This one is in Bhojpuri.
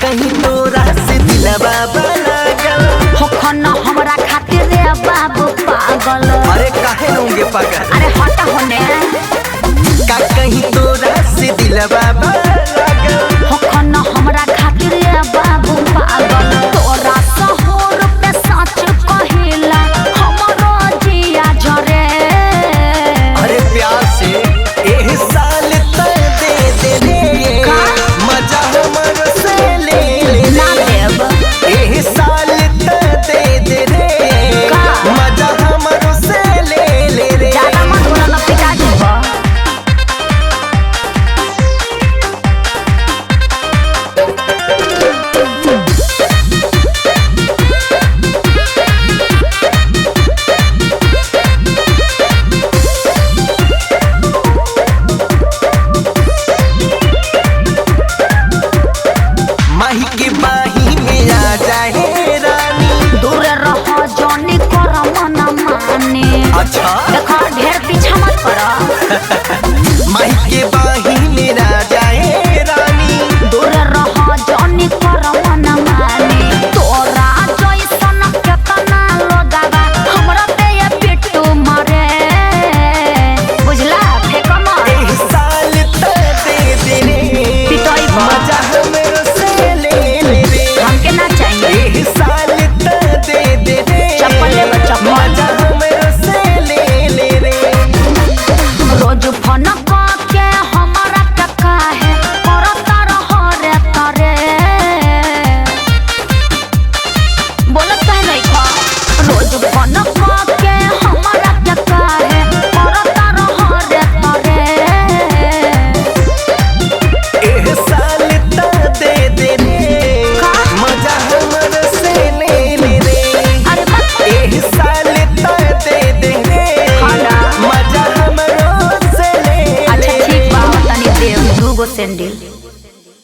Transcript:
कहीं तोरा से दिलवा लागल हो खना हमरा खातिर रे बाबू पागल। अरे काहे होंगे पागल, अरे हट होने का कहीं तोरा से दिलवा लागल हो खना हमरा खातिर रे बाबू पागल। तोरा सहूर पे सच कहिला हमरो जिया झरे। अरे प्यार से एह साल तक दे रे मजा हमर से ले ना देब एह साल तक दे रे मजा हमर से ले रे। ज्यादा मत बोला ना पिटा देबो। माही के बाही में आ जाए रानी, दूर रहो जॉनी कर मन माने। अच्छा देखो ढेर पीछा मत करो। माही के बाही में आ जाए रानी, दूर रहो जॉनी कर मन माने। तोरा जैसन केतना लोगवा हमरा पे ये पिट्टू मारे। बुझला फेंक मत एह साल तक दे रे पिटाई बा। मजा हमर से ले रे। हमके ना चाहिए एह साल तक दे रे चप्पल ले बा, चप्पल। मजा हमर से ले रे। रोज फोन के हमारा टका है करता रहो रे तारे। बोलत कह नहीं खा रोज फोन के हमारा टका है करता रहो रे तारे। एह साल तक दे रे का? मजा हमर से ले रे। अरे बस एह साल तक दे रे हाँ ना। मजा हमरो से ले अच्छा ठीक बा तनी देव दूगो सैंडल।